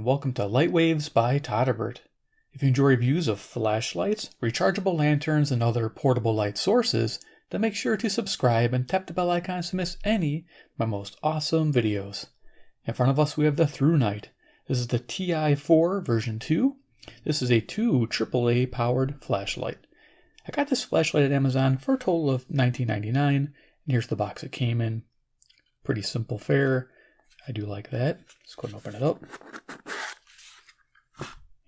and welcome to Light Waves by todderbert. If you enjoy reviews of flashlights, rechargeable lanterns, and other portable light sources, then make sure to subscribe and tap the bell icon to miss any of my most awesome videos. In front of us we have the ThruNite. This is the Ti4 version 2. This is a 2 AAA powered flashlight. I got this flashlight at Amazon for a total of $19.99, and here's the box it came in. Pretty simple fare. I do like that. Let's go ahead and open it up.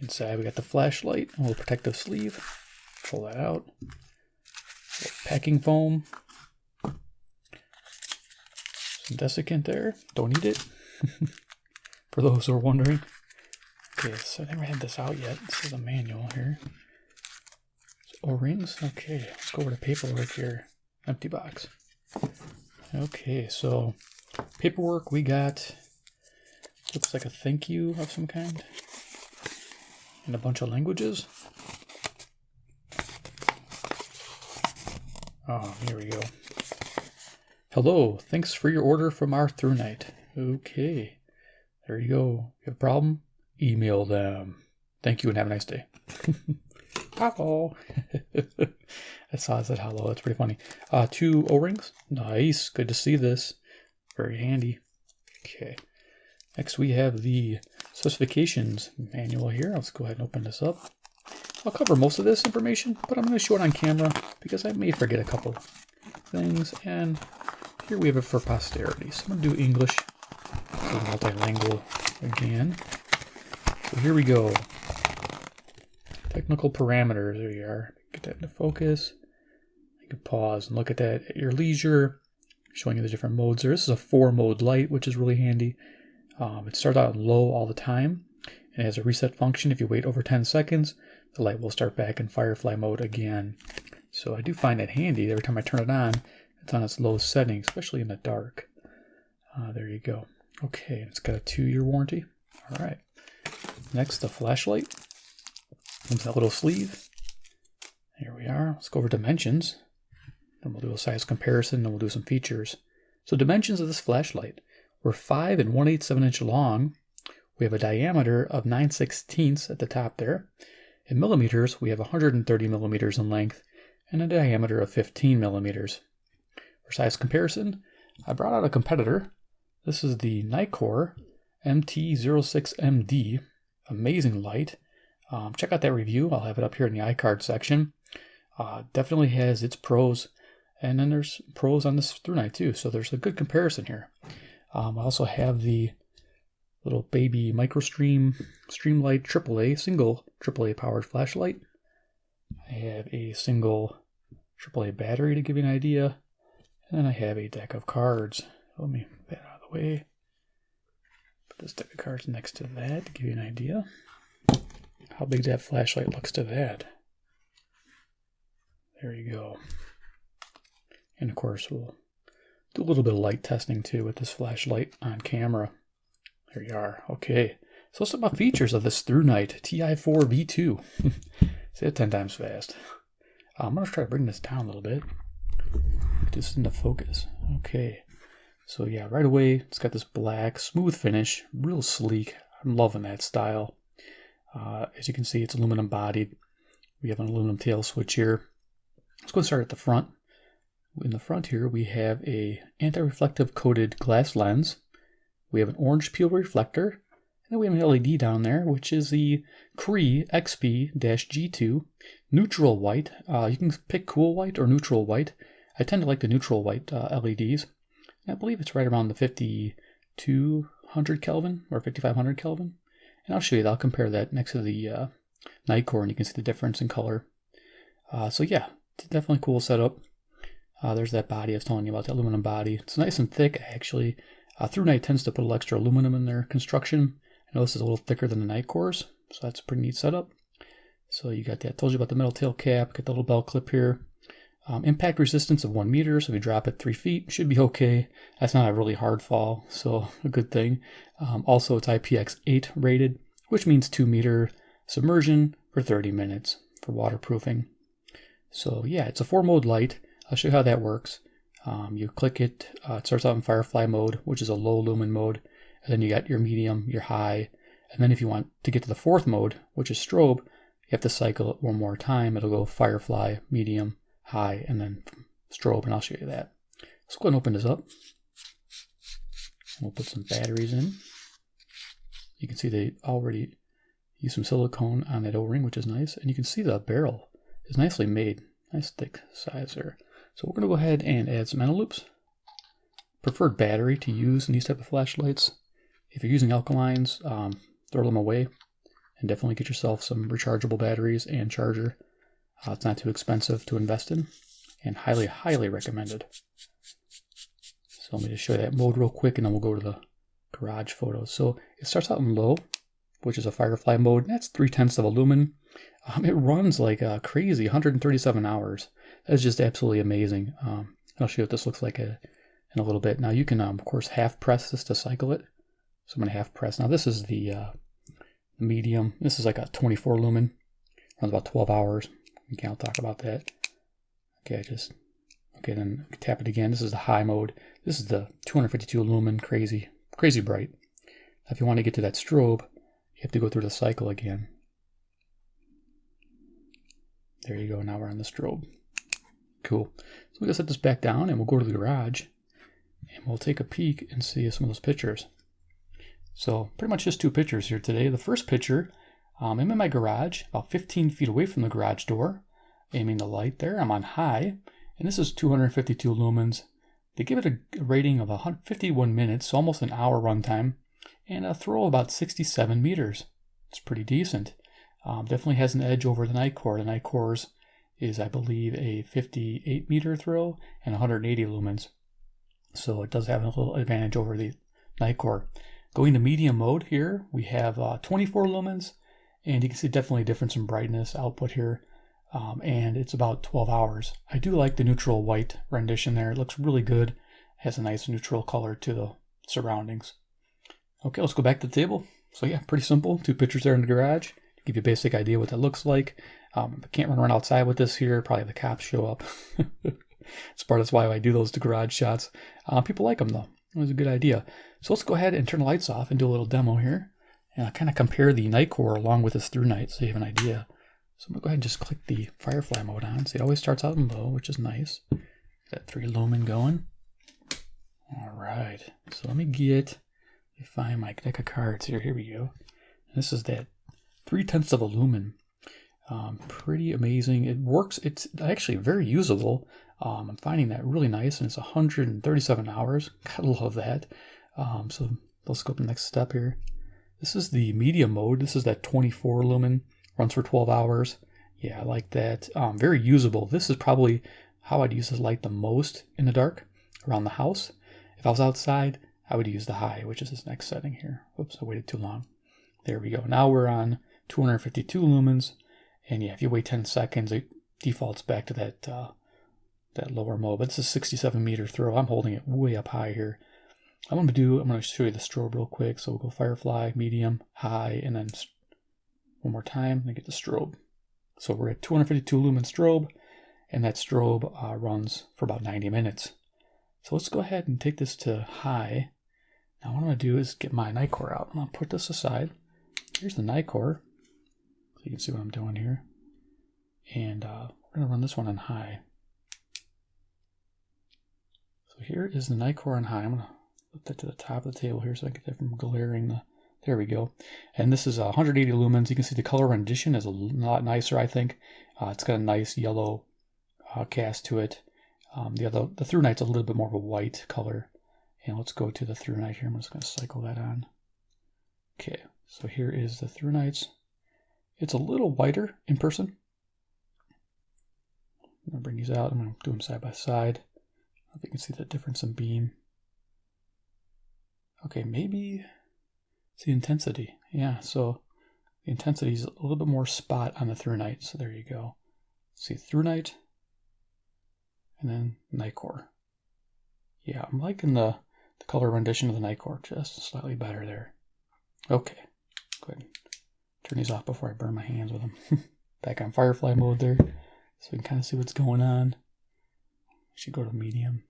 Inside we got the flashlight, a little protective sleeve. Pull that out. Packing foam. Some desiccant there. Don't need it. For those who are wondering. Okay, so I never had this out yet. This is a manual here. O-rings. Okay, let's go over to paperwork here. Empty box. Okay, so paperwork we got, looks like a thank you of some kind, and a bunch of languages. Oh, here we go. Hello, thanks for your order from our ThruNite. Okay, there you go. You have a problem? Email them. Thank you and have a nice day. Hello. I saw it said hello. That's pretty funny. 2 O-rings. Nice. Good to see this. Very handy. Okay. Next we have the specifications manual here. Let's go ahead and open this up. I'll cover most of this information, but I'm going to show it on camera because I may forget a couple things. And here we have it for posterity. So I'm going to do English. So multilingual again. So here we go. Technical parameters. There you are. Get that into focus. You can pause and look at that at your leisure. Showing you the different modes there. This is a 4-mode light, which is really handy. It starts out low all the time. And it has a reset function. If you wait over 10 seconds, the light will start back in Firefly mode again. So I do find that handy. Every time I turn it on, it's on its low setting, especially in the dark. There you go. Okay, it's got a 2-year warranty. All right. Next, the flashlight. Comes that little sleeve. Here we are. Let's go over dimensions. Then we'll do a size comparison, and we'll do some features. So dimensions of this flashlight. We're 5 1/8 inch long. We have a diameter of 9/16 at the top there. In millimeters, we have 130 millimeters in length and a diameter of 15 millimeters. For size comparison, I brought out a competitor. This is the Nikkor MT06MD. Amazing light. Check out that review. I'll have it up here in the iCard section. Definitely has its pros, and then there's pros on this ThruNite too, so there's a good comparison here. I also have the little baby MicroStream Streamlight AAA, single AAA powered flashlight. I have a single AAA battery to give you an idea, and then I have a deck of cards. Let me get that out of the way. Put this deck of cards next to that to give you an idea how big that flashlight looks to that. There you go. And of course, we'll do a little bit of light testing too with this flashlight on camera. There you are. Okay. So some of the features of this ThruNite Ti4 V2. Say it 10 times fast. I'm going to try to bring this down a little bit. Get this into focus. Okay. So yeah, right away, it's got this black, smooth finish. Real sleek. I'm loving that style. As you can see, it's aluminum bodied. We have an aluminum tail switch here. Let's go start at the front. In the front here, we have a anti-reflective coated glass lens. We have an orange peel reflector. And then we have an LED down there, which is the Cree XP-G2 neutral white. You can pick cool white or neutral white. I tend to like the neutral white LEDs. And I believe it's right around the 5200 Kelvin or 5500 Kelvin. And I'll show you that. I'll compare that next to the Nikkor, and you can see the difference in color. So yeah, it's definitely a cool setup. There's that body I was telling you about, the aluminum body. It's nice and thick, actually. ThruNite tends to put a little extra aluminum in their construction. I know this is a little thicker than the Nikkors, so that's a pretty neat setup. So you got that. I told you about the metal tail cap. Got the little bell clip here. Impact resistance of 1 meter, so if you drop it 3 feet, should be okay. That's not a really hard fall, so a good thing. Also, it's IPX8 rated, which means 2 meter submersion for 30 minutes for waterproofing. So yeah, it's a 4-mode light. I'll show you how that works. You click it, it starts out in Firefly mode, which is a low lumen mode, and then you got your medium, your high, And then if you want to get to the fourth mode, which is strobe, you have to cycle it one more time. It'll go Firefly, medium, high, and then strobe, and I'll show you that. Let's go ahead and open this up. We'll put some batteries in. You can see they already use some silicone on that O-ring, which is nice. And you can see the barrel is nicely made. Nice thick size there. So we're going to go ahead and add some loops. Preferred battery to use in these type of flashlights. If you're using alkalines, throw them away. And definitely get yourself some rechargeable batteries and charger. It's not too expensive to invest in. And highly, highly recommended. So let me just show you that mode real quick, and then we'll go to the garage photos. So it starts out in low, which is a Firefly mode. And that's 0.3 of a lumen. It runs like crazy, 137 hours. That's just absolutely amazing. I'll show you what this looks like in a little bit. Now you can, of course, half press this to cycle it. So I'm going to half press. Now this is the medium. This is like a 24 lumen. Runs about 12 hours. Okay, I'll talk about that. Okay, then tap it again. This is the high mode. This is the 252 lumen, crazy bright. Now if you want to get to that strobe, you have to go through the cycle again. There you go. Now we're on the strobe. Cool. So we're going to set this back down, and we'll go to the garage, and we'll take a peek and see some of those pictures. So pretty much just two pictures here today. The first picture, I'm in my garage, about 15 feet away from the garage door, aiming the light there. I'm on high, and this is 252 lumens. They give it a rating of 151 minutes, so almost an hour runtime, and a throw of about 67 meters. It's pretty decent. Definitely has an edge over the Nitecore. The Nitecore's is, I believe, a 58 meter throw and 180 lumens. So it does have a little advantage over the Nitecore. Going to medium mode here, we have 24 lumens, and you can see definitely a difference in brightness output here. And it's about 12 hours. I do like the neutral white rendition there. It looks really good. Has a nice neutral color to the surroundings. Okay, let's go back to the table. So yeah, pretty simple. Two pictures there in the garage to give you a basic idea what that looks like. I can't run around outside with this here. Probably the cops show up. That's why I do those garage shots. People like them though. It was a good idea. So let's go ahead and turn the lights off and do a little demo here. And I'll kind of compare the Nitecore along with this ThruNite so you have an idea. So I'm going to go ahead and just click the Firefly mode on. So it always starts out in low, which is nice. Got 3 lumen going. All right. So let me find my deck of cards here. Here we go. And this is that 0.3 of a lumen. Pretty amazing. It works. It's actually very usable. I'm finding that really nice, and it's 137 hours. Gotta love that. So let's go to the next step here. This is the medium mode. This is that 24 lumen. Runs for 12 hours. Yeah, I like that. Very usable. This is probably how I'd use this light the most in the dark around the house. If I was outside, I would use the high, which is this next setting here. Oops, I waited too long. There we go. Now we're on 252 lumens. And yeah, if you wait 10 seconds, it defaults back to that lower mode. But it's a 67 meter throw. I'm holding it way up high here. I'm going to show you the strobe real quick. So we'll go Firefly, medium, high, and then one more time and get the strobe. So we're at 252 lumen strobe, and that strobe runs for about 90 minutes. So let's go ahead and take this to high. Now what I'm going to do is get my Nitecore out. I'm going to put this aside. Here's the Nitecore. So you can see what I'm doing here. And we're going to run this one on high. So here is the Nitecore on high. I'm going to put that to the top of the table here so I can get that from glaring. There we go. And this is 180 lumens. You can see the color rendition is a lot nicer, I think. It's got a nice yellow cast to it. The ThruNite's a little bit more of a white color. And let's go to the ThruNite here. I'm just going to cycle that on. Okay, so here is the ThruNite's. It's a little whiter in person. I'm going to bring these out. I'm going to do them side by side. I hope you can see the difference in beam. Okay, maybe it's the intensity. Yeah, so the intensity is a little bit more spot on the ThruNite. So there you go. See ThruNite and then Nitecore. Yeah, I'm liking the color rendition of the Nitecore just slightly better there. Okay, go ahead and turn these off before I burn my hands with them. Back on Firefly mode there, so we can kind of see what's going on. Should go to medium.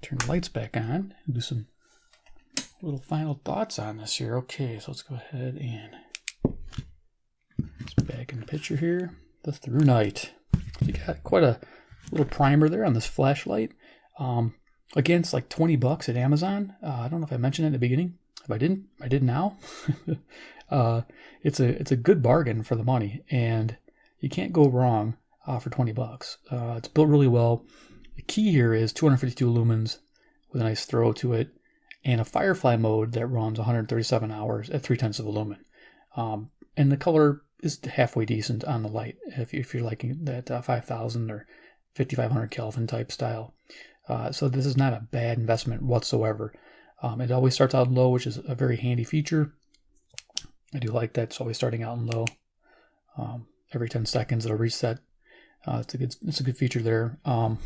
Turn the lights back on and do some little final thoughts on this here. Okay, so let's go ahead and let's back in the picture here. The ThruNite. You got quite a little primer there on this flashlight. Again, it's like 20 bucks at Amazon. I don't know if I mentioned it at the beginning. If I didn't, I did now. It's a good bargain for the money, and you can't go wrong for 20 bucks. It's built really well. The key here is 252 lumens with a nice throw to it, and a Firefly mode that runs 137 hours at 0.3 of a lumen. And the color is halfway decent on the light if you're liking that 5000 or 5500 Kelvin type style. So this is not a bad investment whatsoever. It always starts out low, which is a very handy feature. I do like that. It's always starting out in low. Every 10 seconds it'll reset. It's a good feature there.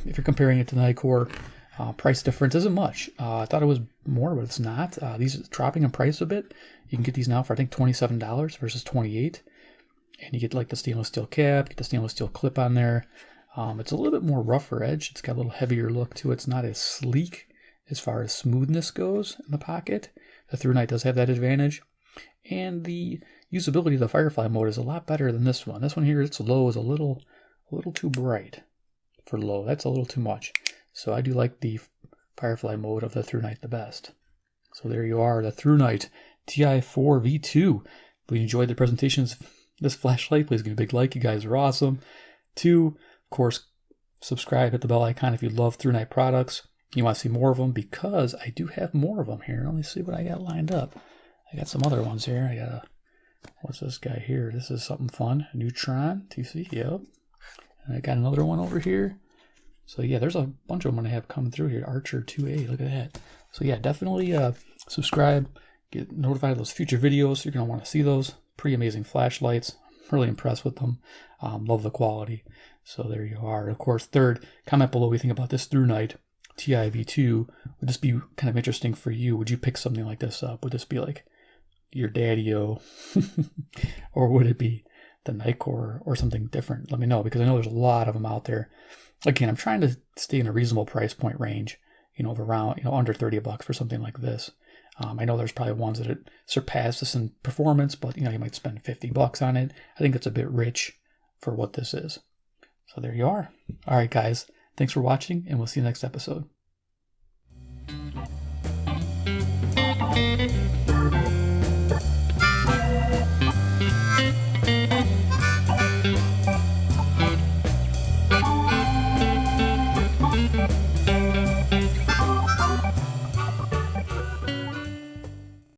If you're comparing it to the Nikkor, price difference isn't much. I thought it was more, but it's not. These are dropping in price a bit. You can get these now for I think $27 versus $28, and you get like the stainless steel cap, get the stainless steel clip on there. It's a little bit more rougher edge. It's got a little heavier look to it. It's not as sleek as far as smoothness goes in the pocket. The ThruNite does have that advantage. And the usability of the Firefly mode is a lot better than this one. This one here, its low is a little too bright for low. That's a little too much. So I do like the Firefly mode of the ThruNite the best. So there you are, the ThruNite Ti4 V2. If you enjoyed the presentations of this flashlight, please give a big like. You guys are awesome. 2, of course, subscribe, hit the bell icon if you love ThruNite products. You want to see more of them, because I do have more of them here. Let me see what I got lined up. I got some other ones here. I got a, what's this guy here? This is something fun. Neutron TC, yep. And I got another one over here. So yeah, there's a bunch of them I have coming through here. Archer 2A, look at that. So yeah, definitely subscribe, get notified of those future videos. You're going to want to see those. Pretty amazing flashlights. Really impressed with them. Love the quality. So there you are. Of course, 3rd, comment below what you think about this ThruNite Ti V2. Would this be kind of interesting for you? Would you pick something like this up? Would this be like your daddy-o? Or would it be the Nikkor or something different? Let me know, because I know there's a lot of them out there. Again, I'm trying to stay in a reasonable price point range, of around, under 30 bucks for something like this. I know there's probably ones that surpass this in performance, but you might spend 50 bucks on it. I think it's a bit rich for what this is. So there you are. All right, guys. Thanks for watching, and we'll see you next episode.